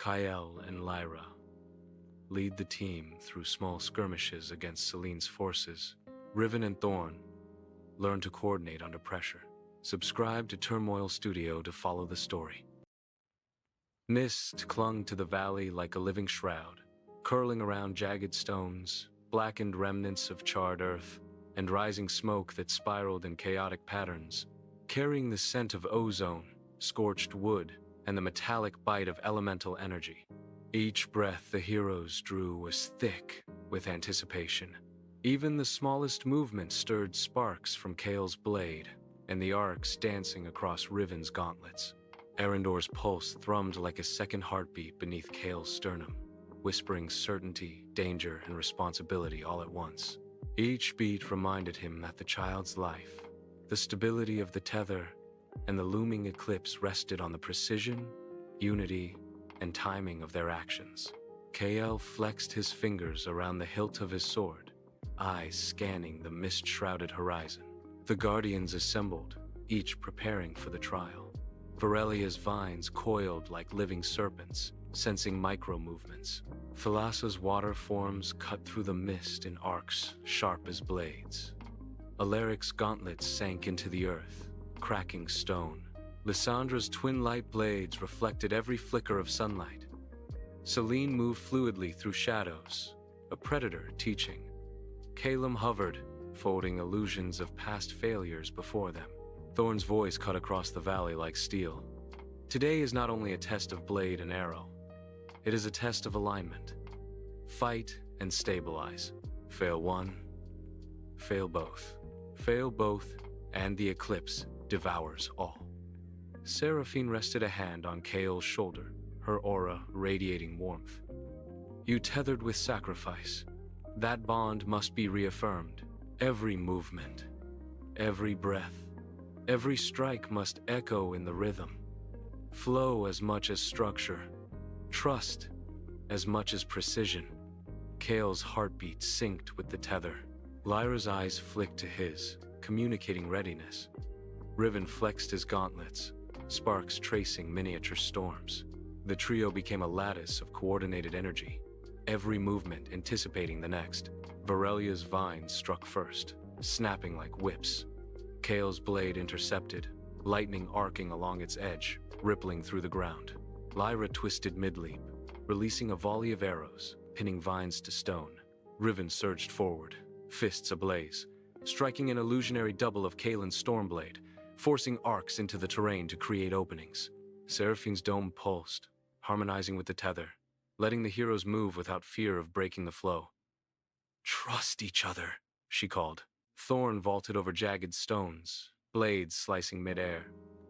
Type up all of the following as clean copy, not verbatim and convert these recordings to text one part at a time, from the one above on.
Kyle and Lyra lead the team through small skirmishes against Selene's forces. Riven and Thorn learn to coordinate under pressure. Subscribe to Turmoil Studio to follow the story. Mist clung to the valley like a living shroud, curling around jagged stones, blackened remnants of charred earth, and rising smoke that spiraled in chaotic patterns, carrying the scent of ozone, scorched wood, and the metallic bite of elemental energy. Each breath the heroes drew was thick with anticipation. Even the smallest movement stirred sparks from Kale's blade, and the arcs dancing across Riven's gauntlets. Arendor's pulse thrummed like a second heartbeat beneath Kale's sternum, whispering certainty, danger, and responsibility all at once. Each beat reminded him that the child's life, the stability of the tether, and the looming eclipse rested on the precision, unity, and timing of their actions. Kale flexed his fingers around the hilt of his sword, eyes scanning the mist-shrouded horizon. The Guardians assembled, each preparing for the trial. Varelia's vines coiled like living serpents, sensing micro-movements. Thalassa's water forms cut through the mist in arcs sharp as blades. Alaric's gauntlets sank into the earth, cracking stone. Lysandra's twin light blades reflected every flicker of sunlight. Selene moved fluidly through shadows, a predator teaching. Calum hovered, folding illusions of past failures before them. Thorn's voice cut across the valley like steel. Today is not only a test of blade and arrow. It is a test of alignment. Fight and stabilize. Fail one, fail both. Fail both, and the eclipse devours all. Seraphine rested a hand on Kale's shoulder, her aura radiating warmth. You tethered with sacrifice. That bond must be reaffirmed. Every movement, every breath, every strike must echo in the rhythm. Flow as much as structure. Trust as much as precision. Kale's heartbeat synced with the tether. Lyra's eyes flicked to his, communicating readiness. Riven flexed his gauntlets, sparks tracing miniature storms. The trio became a lattice of coordinated energy, every movement anticipating the next. Varelia's vines struck first, snapping like whips. Kale's blade intercepted, lightning arcing along its edge, rippling through the ground. Lyra twisted mid-leap, releasing a volley of arrows, pinning vines to stone. Riven surged forward, fists ablaze, striking an illusionary double of Kalen's Stormblade, forcing arcs into the terrain to create openings. Seraphine's dome pulsed, harmonizing with the tether, letting the heroes move without fear of breaking the flow. Trust each other, she called. Thorn vaulted over jagged stones, blades slicing mid-air,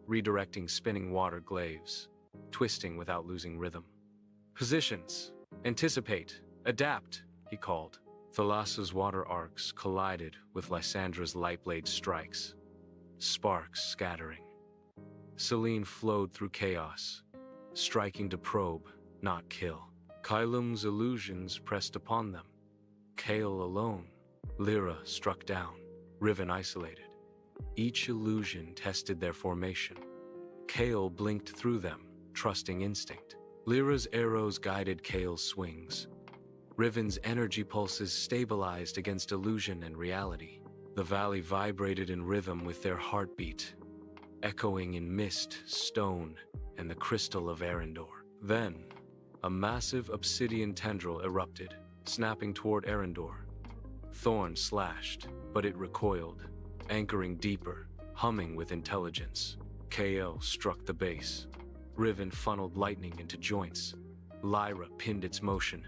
redirecting spinning water glaives, twisting without losing rhythm. Positions, anticipate, adapt, he called. Thalassa's water arcs collided with Lysandra's lightblade strikes, sparks scattering. Selene flowed through chaos, striking to probe, not kill. Kylum's illusions pressed upon them. Kale alone. Lyra struck down, Riven isolated. Each illusion tested their formation. Kale blinked through them, trusting instinct. Lyra's arrows guided Kale's swings. Riven's energy pulses stabilized against illusion and reality. The valley vibrated in rhythm with their heartbeat, echoing in mist, stone, and the crystal of Arendor. Then, a massive obsidian tendril erupted, snapping toward Arendor. Thorn slashed, but it recoiled, anchoring deeper, humming with intelligence. Kale struck the base. Riven funneled lightning into joints. Lyra pinned its motion.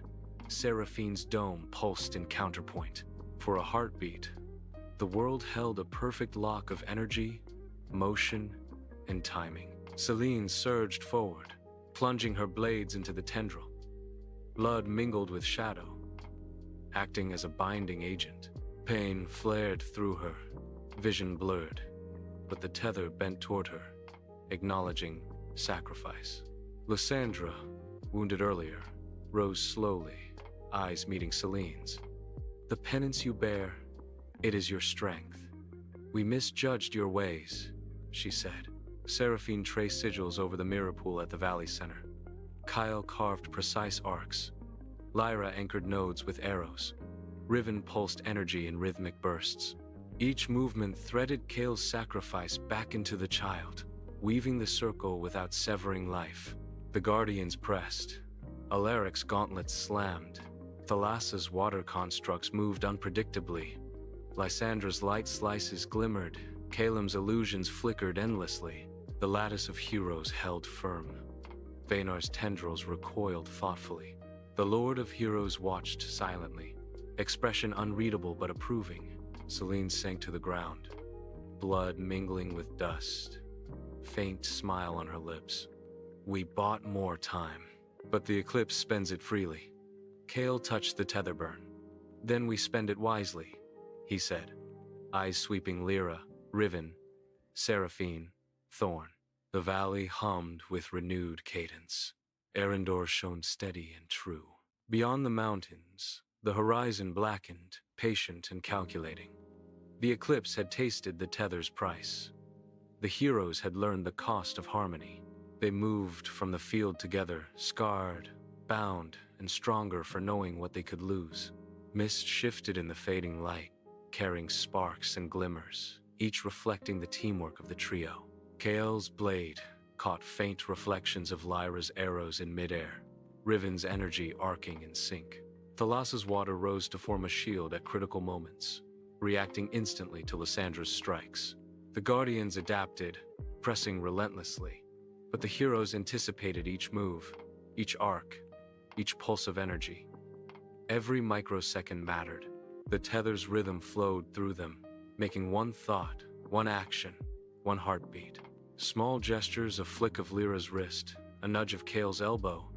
Seraphine's dome pulsed in counterpoint. For a heartbeat, the world held a perfect lock of energy, motion, and timing. Selene surged forward, plunging her blades into the tendril. Blood mingled with shadow, acting as a binding agent. Pain flared through her, vision blurred, but the tether bent toward her, acknowledging sacrifice. Lysandra, wounded earlier, rose slowly, eyes meeting Selene's. The penance you bear, it is your strength. We misjudged your ways, she said. Seraphine traced sigils over the mirror pool at the valley center. Kyle carved precise arcs. Lyra anchored nodes with arrows. Riven pulsed energy in rhythmic bursts. Each movement threaded Kale's sacrifice back into the child, weaving the circle without severing life. The Guardians pressed. Alaric's gauntlets slammed. Thalassa's water constructs moved unpredictably. Lysandra's light slices glimmered. Kalim's illusions flickered endlessly. The lattice of heroes held firm. Vaynar's tendrils recoiled thoughtfully. The Lord of Heroes watched silently, expression unreadable but approving. Selene sank to the ground, blood mingling with dust. Faint smile on her lips. We bought more time, but the Eclipse spends it freely. Kale touched the tether burn. Then we spend it wisely, he said, eyes sweeping Lyra, Riven, Seraphine, Thorn. The valley hummed with renewed cadence. Erendor shone steady and true. Beyond the mountains, the horizon blackened, patient and calculating. The Eclipse had tasted the tether's price. The heroes had learned the cost of harmony. They moved from the field together, scarred, bound, and stronger for knowing what they could lose. Mist shifted in the fading light, carrying sparks and glimmers, each reflecting the teamwork of the trio. Kale's blade caught faint reflections of Lyra's arrows in midair, Riven's energy arcing in sync. Thalassa's water rose to form a shield at critical moments, reacting instantly to Lysandra's strikes. The Guardians adapted, pressing relentlessly, but the heroes anticipated each move, each arc, each pulse of energy. Every microsecond mattered. The tether's rhythm flowed through them, making one thought, one action, one heartbeat. Small gestures, a flick of Lyra's wrist, a nudge of Kale's elbow,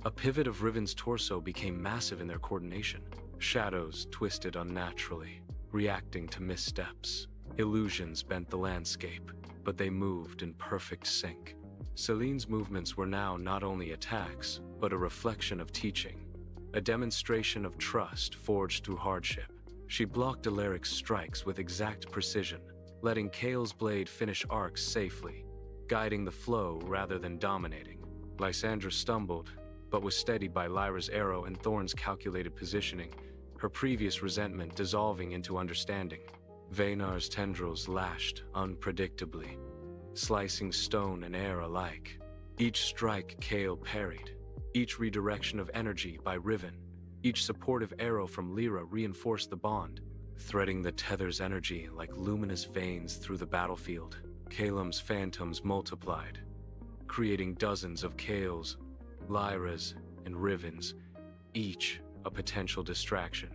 a pivot of Riven's torso became massive in their coordination. Shadows twisted unnaturally, reacting to missteps. Illusions bent the landscape, but they moved in perfect sync. Selene's movements were now not only attacks, but a reflection of teaching, a demonstration of trust forged through hardship. She blocked Alaric's strikes with exact precision, letting Kale's blade finish arcs safely, guiding the flow rather than dominating. Lysandra stumbled, but was steadied by Lyra's arrow and Thorn's calculated positioning, her previous resentment dissolving into understanding. Vaynar's tendrils lashed unpredictably, slicing stone and air alike. Each strike Kale parried, each redirection of energy by Riven, each supportive arrow from Lyra reinforced the bond, threading the tether's energy like luminous veins through the battlefield. Kalim's phantoms multiplied, creating dozens of Kales, Lyras, and Rivens, each a potential distraction.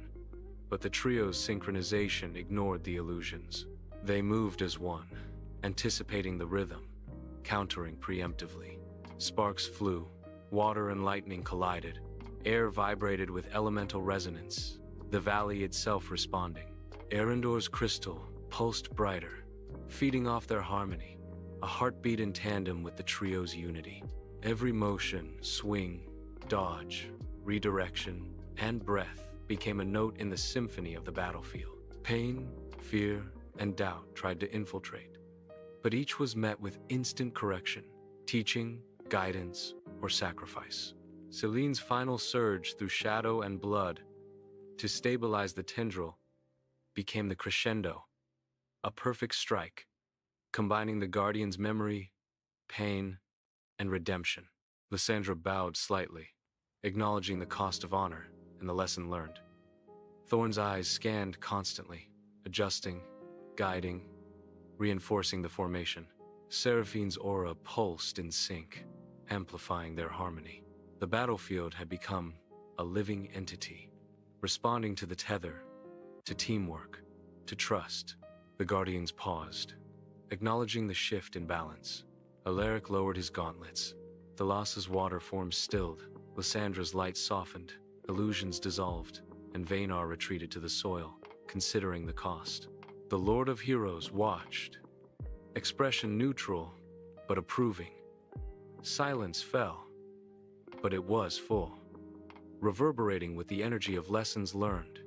But the trio's synchronization ignored the illusions. They moved as one, anticipating the rhythm, countering preemptively. Sparks flew, water and lightning collided, air vibrated with elemental resonance, the valley itself responding. Erendor's crystal pulsed brighter, feeding off their harmony, a heartbeat in tandem with the trio's unity. Every motion, swing, dodge, redirection, and breath became a note in the symphony of the battlefield. Pain, fear, and doubt tried to infiltrate, but each was met with instant correction, teaching, guidance, or sacrifice. Selene's final surge through shadow and blood to stabilize the tendril became the crescendo, a perfect strike, combining the Guardian's memory, pain, and redemption. Lysandra bowed slightly, acknowledging the cost of honor and the lesson learned. Thorn's eyes scanned constantly, adjusting, guiding, reinforcing the formation. Seraphine's aura pulsed in sync, amplifying their harmony. The battlefield had become a living entity, responding to the tether, to teamwork, to trust. The Guardians paused, acknowledging the shift in balance. Alaric lowered his gauntlets. Thalassa's water forms stilled, Lysandra's light softened, illusions dissolved, and Vaynar retreated to the soil, considering the cost. The Lord of Heroes watched, expression neutral, but approving. Silence fell, but it was full, reverberating with the energy of lessons learned,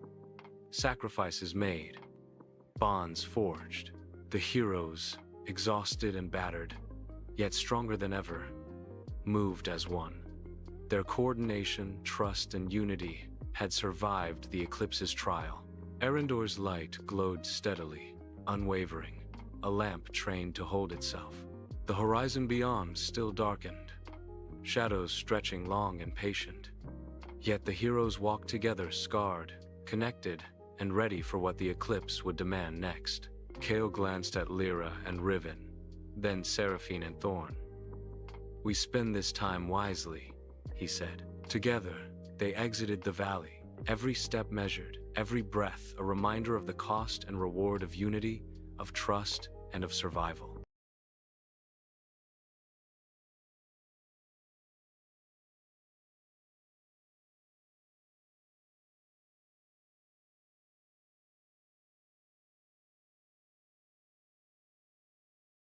sacrifices made, bonds forged. The heroes, exhausted and battered, yet stronger than ever, moved as one. Their coordination, trust, and unity had survived the Eclipse's trial. Erendor's light glowed steadily, unwavering, a lamp trained to hold itself. The horizon beyond still darkened, shadows stretching long and patient. Yet the heroes walked together, scarred, connected, and ready for what the Eclipse would demand next. Kale glanced at Lyra and Riven, then Seraphine and Thorn. "We spend this time wisely," he said. Together, they exited the valley, every step measured, every breath a reminder of the cost and reward of unity, of trust, and of survival.